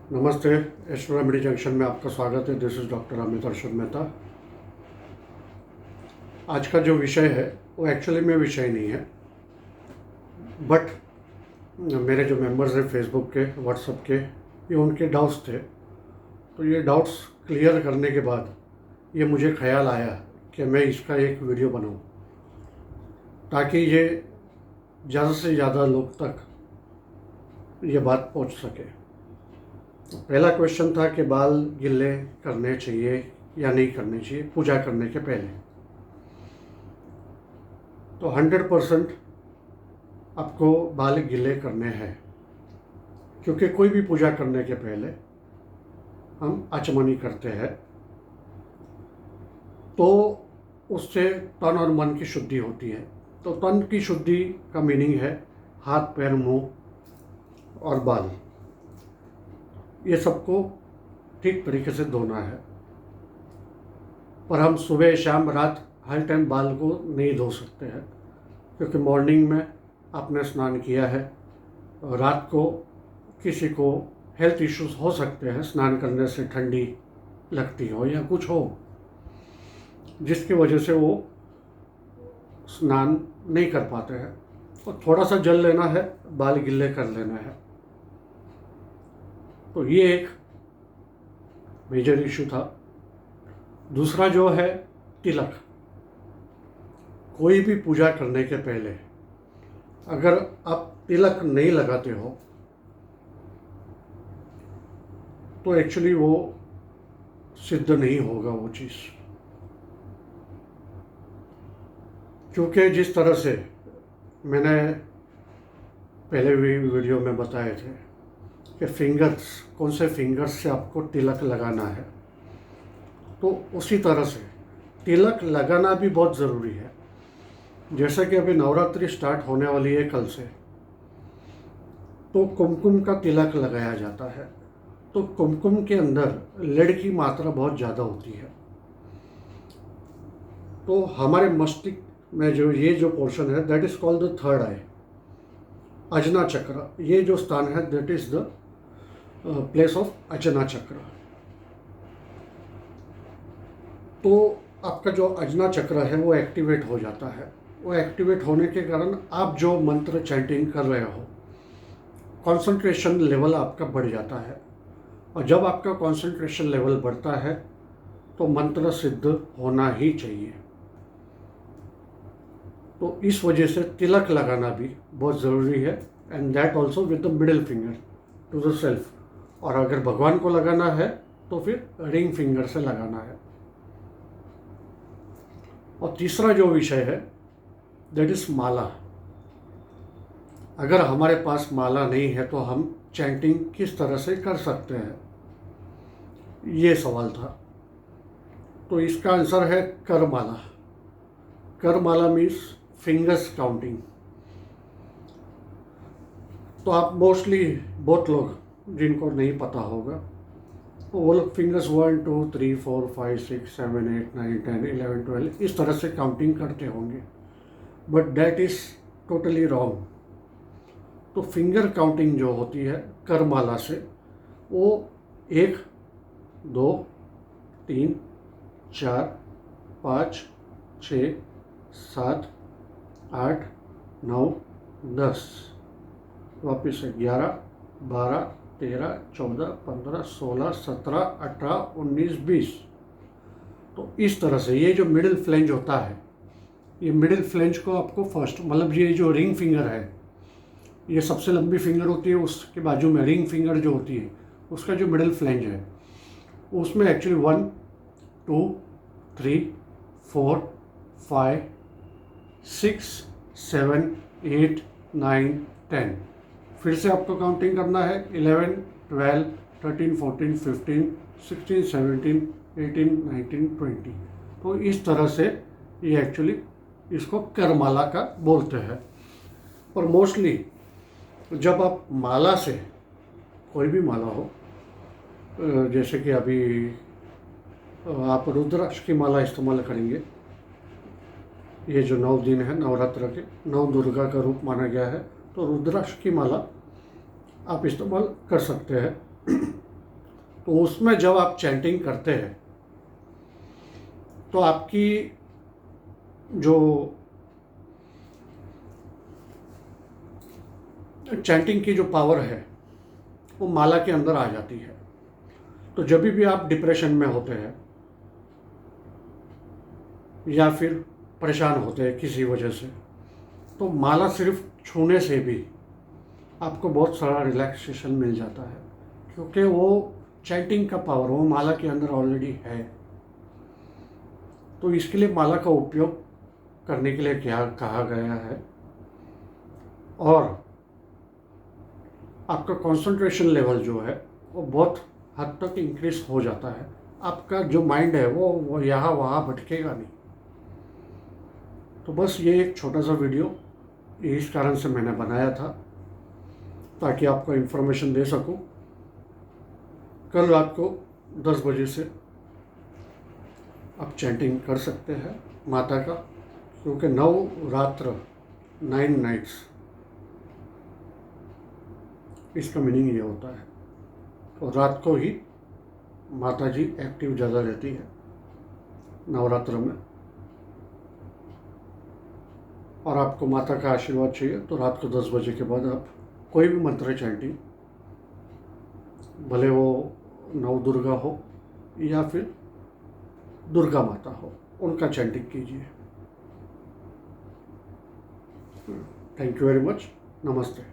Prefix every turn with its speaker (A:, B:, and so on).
A: नमस्ते। Astro remedy junction में आपका स्वागत है। This is doctor Amit Arshad Mehta. आज का जो विषय है वो एक्चुअली में विषय नहीं है, बट मेरे जो मेंबर्स हैं फेसबुक के, व्हाट्सएप के, ये उनके डाउट्स थे। तो ये डाउट्स क्लियर करने के बाद ये मुझे ख्याल आया कि मैं इसका एक वीडियो बनाऊं ताकि ये ज़्यादा से ज़्यादा लोग तक ये बात पहुंच सके। पहला क्वेश्चन था कि बाल गिले करने चाहिए या नहीं करने चाहिए पूजा करने के पहले। तो 100% आपको बाल गिले करने हैं, क्योंकि कोई भी पूजा करने के पहले हम आचमनी करते हैं तो उससे तन और मन की शुद्धि होती है। तो तन की शुद्धि का मीनिंग है हाथ, पैर, मुंह और बाल, ये सबको ठीक तरीके से धोना है। पर हम सुबह, शाम, रात हर टाइम बाल को नहीं धो सकते हैं, क्योंकि मॉर्निंग में आपने स्नान किया है, रात को किसी को हेल्थ इश्यूज हो सकते हैं, स्नान करने से ठंडी लगती हो या कुछ हो जिसकी वजह से वो स्नान नहीं कर पाते हैं। तो थोड़ा सा जल लेना है, बाल गिले कर लेना है। तो ये एक मेजर इशू था। दूसरा जो है तिलक। कोई भी पूजा करने के पहले अगर आप तिलक नहीं लगाते हो तो एक्चुअली वो सिद्ध नहीं होगा वो चीज़, क्योंकि जिस तरह से मैंने पहले भी वीडियो में बताए थे कि फिंगर्स, कौन से फिंगर्स से आपको तिलक लगाना है, तो उसी तरह से तिलक लगाना भी बहुत ज़रूरी है। जैसे कि अभी नवरात्रि स्टार्ट होने वाली है कल से, तो कुमकुम का तिलक लगाया जाता है। तो कुमकुम के अंदर लेड की मात्रा बहुत ज़्यादा होती है। तो हमारे मस्तिष्क में जो पोर्शन है, that is called the third eye, Ajna chakra. ये जो स्थान है, that is the place of Ajna chakra. तो आपका जो अजना चक्र है वो एक्टिवेट हो जाता है। वो एक्टिवेट होने के कारण आप जो मंत्र चैंटिंग कर रहे हो, कंसंट्रेशन लेवल आपका बढ़ जाता है। और जब आपका कंसंट्रेशन लेवल बढ़ता है तो मंत्र सिद्ध होना ही चाहिए। तो इस वजह से तिलक लगाना भी बहुत ज़रूरी है, and that also with the middle finger to the self. और अगर भगवान को लगाना है तो फिर रिंग फिंगर से लगाना है। और तीसरा जो विषय है, दैट इज माला। अगर हमारे पास माला नहीं है तो हम चैंटिंग किस तरह से कर सकते हैं, ये सवाल था। तो इसका आंसर है करमाला। करमाला मीन्स फिंगर्स काउंटिंग। तो आप मोस्टली बहुत लोग जिनको नहीं पता होगा वो लोग फिंगर्स 1 2 3 4 5 6 7 8 9 10 11 12 इस तरह से काउंटिंग करते होंगे, but that is totally wrong. तो फिंगर काउंटिंग जो होती है करमाला से, वो 1 2 3 4 5 6 7 8 9 10, वापिस से 11 12 13 14 15 16 17 18 19 20। तो इस तरह से ये जो मिडिल फ्लेंज होता है, ये मिडिल फ्लेंज को आपको फर्स्ट, मतलब ये जो रिंग फिंगर है, ये सबसे लंबी फिंगर होती है, उसके बाजू में रिंग फिंगर जो होती है, उसका जो मिडिल फ्लेंज है उसमें एक्चुअली 1 2 3 4 5 6 7 8 9 10। फिर से आपको काउंटिंग करना है 11 12 13 14 15 16 17 18 19 20। तो इस तरह से ये एक्चुअली इसको करमाला का बोलते हैं। और मोस्टली जब आप माला से, कोई भी माला हो, जैसे कि अभी आप रुद्राक्ष की माला इस्तेमाल करेंगे, ये जो 9 दिन है नवरात्र के, 9 दुर्गा का रूप माना गया है, तो रुद्राक्ष की माला आप इस्तेमाल कर सकते हैं। तो उसमें जब आप चैंटिंग करते हैं तो आपकी जो चैंटिंग की जो पावर है वो माला के अंदर आ जाती है। तो जब भी आप डिप्रेशन में होते हैं या फिर परेशान होते हैं किसी वजह से, तो माला सिर्फ छूने से भी आपको बहुत सारा रिलैक्सेशन मिल जाता है, क्योंकि वो चैंटिंग का पावर वो माला के अंदर ऑलरेडी है। तो इसके लिए माला का उपयोग करने के लिए क्या कहा गया है, और आपका कंसंट्रेशन लेवल जो है वो बहुत हद तक इंक्रीज हो जाता है। आपका जो माइंड है वो यहाँ वहाँ भटकेगा नहीं। तो बस ये एक छोटा सा वीडियो इस कारण से मैंने बनाया था, ताकि आपको इन्फॉर्मेशन दे सकूं। कल रात को 10 बजे से आप चैंटिंग कर सकते हैं माता का, क्योंकि 9 रात्र 9 नाइट्स, इसका मीनिंग ये होता है। और रात को ही माता जी एक्टिव ज़्यादा रहती है नवरात्र में। और आपको माता का आशीर्वाद चाहिए तो रात को 10 बजे के बाद आप कोई भी मंत्र चैंटिंग, भले वो नव दुर्गा हो या फिर दुर्गा माता हो, उनका चैंटिंग कीजिए। Thank you very much. नमस्ते।